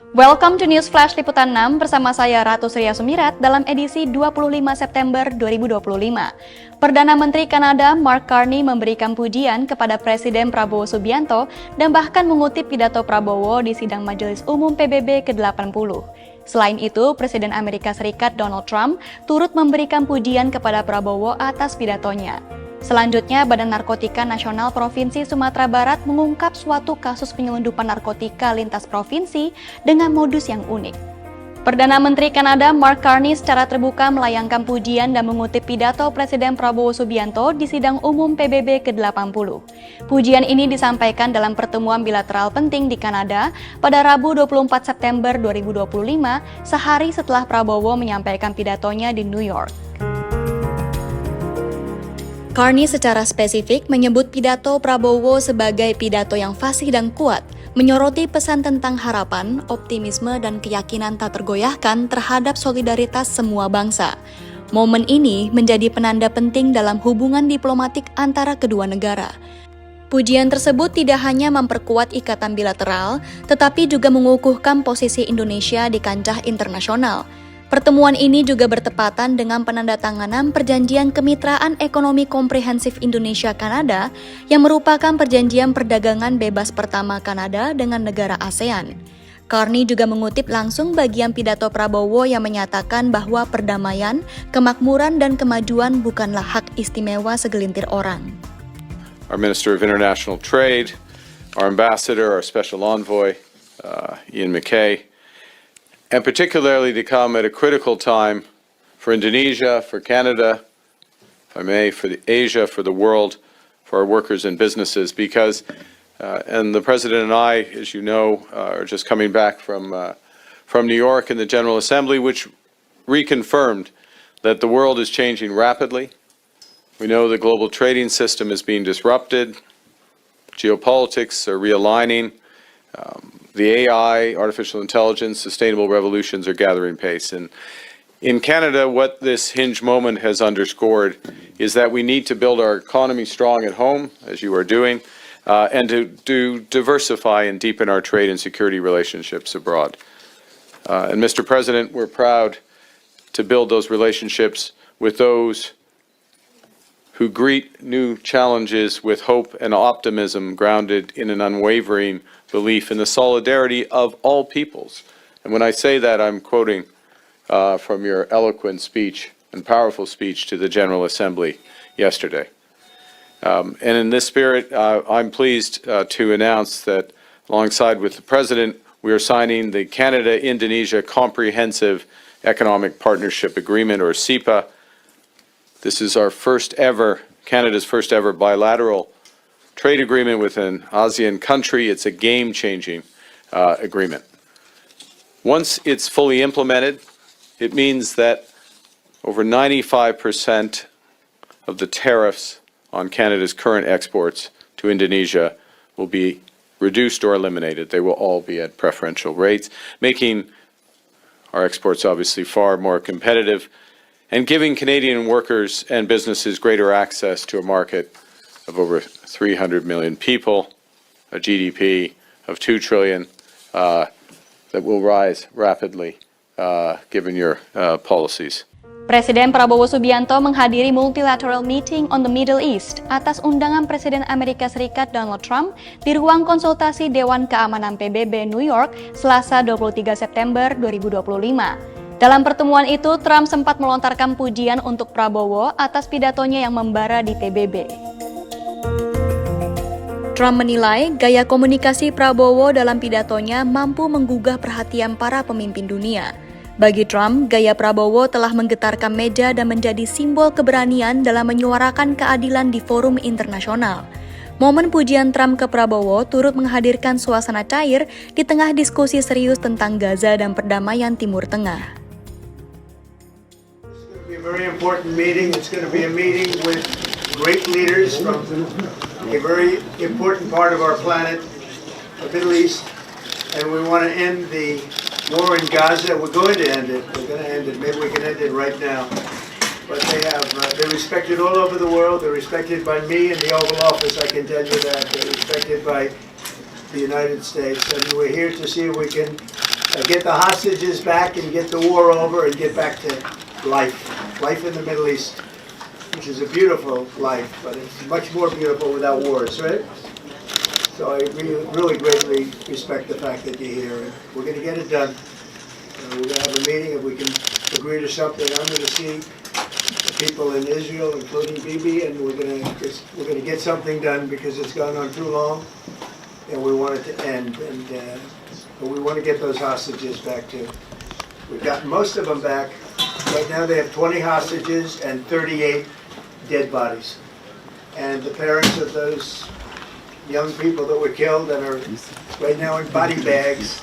Welcome to News Flash Liputan 6 bersama saya Ratu Surya Sumirat dalam edisi 25 September 2025. Perdana Menteri Kanada Mark Carney memberikan pujian kepada Presiden Prabowo Subianto dan bahkan mengutip pidato Prabowo di sidang Majelis Umum PBB ke-80. Selain itu, Presiden Amerika Serikat Donald Trump turut memberikan pujian kepada Prabowo atas pidatonya. Selanjutnya, Badan Narkotika Nasional Provinsi Sumatera Barat mengungkap suatu kasus penyelundupan narkotika lintas provinsi dengan modus yang unik. Perdana Menteri Kanada Mark Carney secara terbuka melayangkan pujian dan mengutip pidato Presiden Prabowo Subianto di sidang umum PBB ke-80. Pujian ini disampaikan dalam pertemuan bilateral penting di Kanada pada Rabu 24 September 2025, sehari setelah Prabowo menyampaikan pidatonya di New York. Carney secara spesifik menyebut pidato Prabowo sebagai pidato yang fasih dan kuat, menyoroti pesan tentang harapan, optimisme, dan keyakinan tak tergoyahkan terhadap solidaritas semua bangsa. Momen ini menjadi penanda penting dalam hubungan diplomatik antara kedua negara. Pujian tersebut tidak hanya memperkuat ikatan bilateral, tetapi juga mengukuhkan posisi Indonesia di kancah internasional. Pertemuan ini juga bertepatan dengan penandatanganan Perjanjian Kemitraan Ekonomi Komprehensif Indonesia-Kanada yang merupakan perjanjian perdagangan bebas pertama Kanada dengan negara ASEAN. Carney juga mengutip langsung bagian pidato Prabowo yang menyatakan bahwa perdamaian, kemakmuran, dan kemajuan bukanlah hak istimewa segelintir orang. Our Minister of International Trade, our Ambassador, our Special Envoy, Ian MacKay, and particularly to come at a critical time for Indonesia, for Canada, if I may, for Asia, for the world, for our workers and businesses, because, and the President and I, as you know, are just coming back from New York and the General Assembly, which reconfirmed that the world is changing rapidly. We know the global trading system is being disrupted, geopolitics are realigning, the AI, artificial intelligence, sustainable revolutions are gathering pace. And in Canada, what this hinge moment has underscored is that we need to build our economy strong at home, as you are doing, and to diversify and deepen our trade and security relationships abroad. And Mr. President, we're proud to build those relationships with those who greet new challenges with hope and optimism grounded in an unwavering belief in the solidarity of all peoples. And when I say that, I'm quoting from your eloquent speech and powerful speech to the General Assembly yesterday. And in this spirit, I'm pleased to announce that alongside with the President, we are signing the Canada-Indonesia Comprehensive Economic Partnership Agreement, or CEPA. This is our Canada's first ever bilateral trade agreement with an ASEAN country. It's a game-changing agreement. Once it's fully implemented, it means that over 95% of the tariffs on Canada's current exports to Indonesia will be reduced or eliminated. They will all be at preferential rates, making our exports obviously far more competitive and giving Canadian workers and businesses greater access to a market of over 300 million people, a GDP of $2 trillion that will rise rapidly given your policies. Presiden Prabowo Subianto menghadiri multilateral meeting on the Middle East atas undangan Presiden Amerika Serikat Donald Trump di ruang konsultasi Dewan Keamanan PBB New York Selasa 23 September 2025. Dalam pertemuan itu, Trump sempat melontarkan pujian untuk Prabowo atas pidatonya yang membara di PBB. Trump menilai gaya komunikasi Prabowo dalam pidatonya mampu menggugah perhatian para pemimpin dunia. Bagi Trump, gaya Prabowo telah menggetarkan meja dan menjadi simbol keberanian dalam menyuarakan keadilan di forum internasional. Momen pujian Trump ke Prabowo turut menghadirkan suasana cair di tengah diskusi serius tentang Gaza dan perdamaian Timur Tengah. Very important meeting. It's going to be a meeting with great leaders from a very important part of our planet, the Middle East, and we want to end the war in Gaza. We're going to end it. We're going to end it. Maybe we can end it right now. But they're respected all over the world. They're respected by me in the Oval Office. I can tell you that they're respected by the United States, and we're here to see if we can get the hostages back and get the war over and get back to life in the Middle East, which is a beautiful life, but it's much more beautiful without wars, right? So I really greatly respect the fact that you're here, and we're going to get it done. We're going to have a meeting. If we can agree to something, I'm going to see the people in Israel, including Bibi, and we're going to get something done because it's gone on too long, and we want it to end. But we want to get those hostages back too. We've gotten most of them back. Right now they have 20 hostages and 38 dead bodies. And the parents of those young people that were killed and are right now in body bags,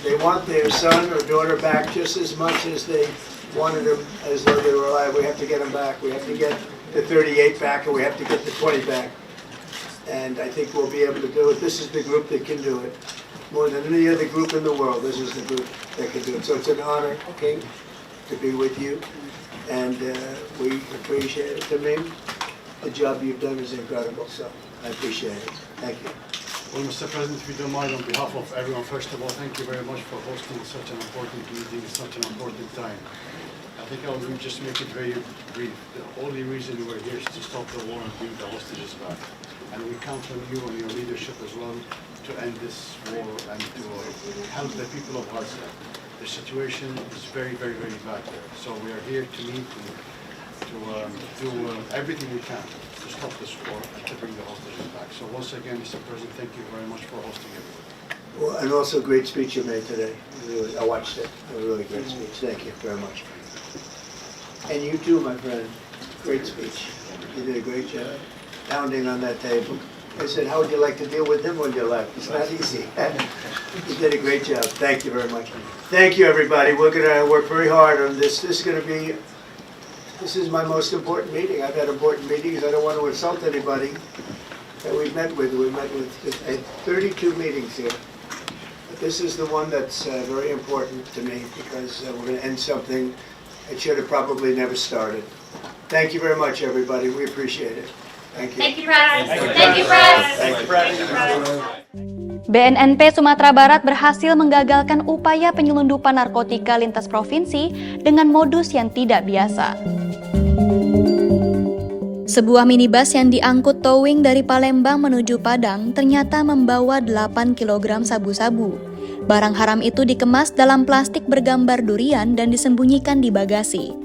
they want their son or daughter back just as much as they wanted them as though they were alive. We have to get them back. We have to get the 38 back, and we have to get the 20 back. And I think we'll be able to do it. This is the group that can do it. More than any other group in the world, this is the group that can do it. So it's an honor, King, to be with you. And we appreciate it. Tamim, the job you've done is incredible. So I appreciate it. Thank you. Well, Mr. President, if you don't mind, on behalf of everyone, first of all, thank you very much for hosting such an important meeting at such an important time. I think I will just make it very brief. The only reason we're here is to stop the war and bring the hostages back. And we count on you and your leadership as well to end this war and to help the people of Gaza. The situation is very, very, very bad there. So we are here to meet and to do everything we can to stop this war and to bring the hostages back. So once again, Mr. President, thank you very much for hosting everyone. Well, and also great speech you made today. Really, I watched it. A really great speech. Thank you very much. And you too, my friend. Great speech. You did a great job pounding on that table. I said, how would you like to deal with him when you left? It's not easy. You did a great job. Thank you very much. Thank you, everybody. We're going to work very hard on this. This is my most important meeting. I've had important meetings. I don't want to insult anybody that we've met with. We met with 32 meetings here. But this is the one that's very important to me because we're going to end something that should have probably never started. Thank you very much, everybody. We appreciate it. Thank you. Thank you, Press. Thank you, Press. Thank you, Press. BNNP Sumatera Barat berhasil menggagalkan upaya penyelundupan narkotika lintas provinsi dengan modus yang tidak biasa. Sebuah minibus yang diangkut towing dari Palembang menuju Padang ternyata membawa 8 kg sabu-sabu. Barang haram itu dikemas dalam plastik bergambar durian dan disembunyikan di bagasi.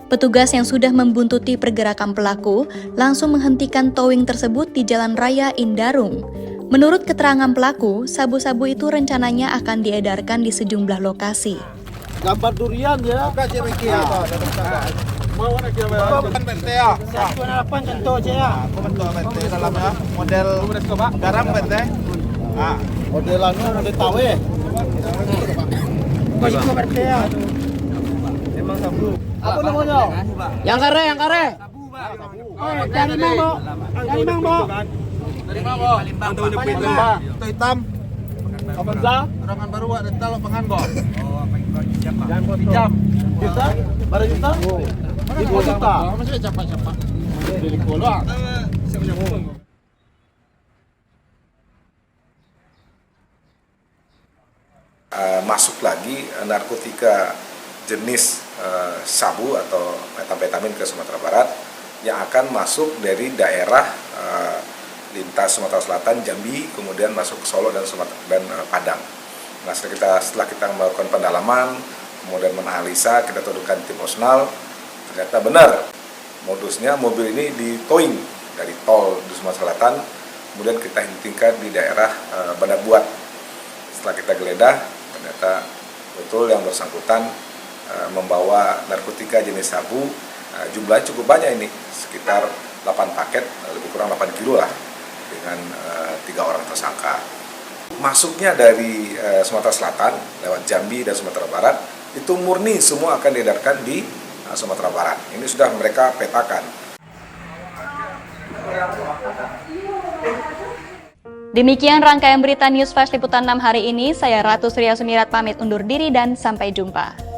Petugas yang sudah membuntuti pergerakan pelaku langsung menghentikan towing tersebut di Jalan Raya Indarung. Menurut keterangan pelaku, sabu-sabu itu rencananya akan diedarkan di sejumlah lokasi. Gambar durian ya. Mau nak kira bente ya. 108 contoh aja ya. Bentuk bente dalamnya model garam bente. Ah, modelannya model tawe. Masih bente ya. Memang sabu. Apa namanya? Yang kare. Oh, dari mana, Bo? Dari mana, Bo? Palembang. Itu hitam. Avanza? Orangan baru ada talok penganggor. Oh, siapa? Jam. Juta? Baru juta? Mana juta? Masih cepat. Dari Kuala. Masuk lagi narkotika jenis sabu atau metamfetamin ke Sumatera Barat yang akan masuk dari daerah lintas Sumatera Selatan, Jambi, kemudian masuk ke Solo dan Padang. Nah, setelah kita melakukan pendalaman, kemudian menganalisa, kita turunkan tim Osnal, ternyata benar modusnya mobil ini di towing dari tol di Sumatera Selatan, kemudian kita hentikan di daerah Bandar Buat. Setelah kita geledah, ternyata betul yang bersangkutan membawa narkotika jenis sabu, jumlahnya cukup banyak ini, sekitar 8 paket, lebih kurang 8 kilo lah, dengan 3 orang tersangka. Masuknya dari Sumatera Selatan, lewat Jambi dan Sumatera Barat, itu murni semua akan diedarkan di Sumatera Barat. Ini sudah mereka petakan. Demikian rangkaian berita News Flash Liputan 6 hari ini. Saya Ratu Surya Sumirat pamit undur diri dan sampai jumpa.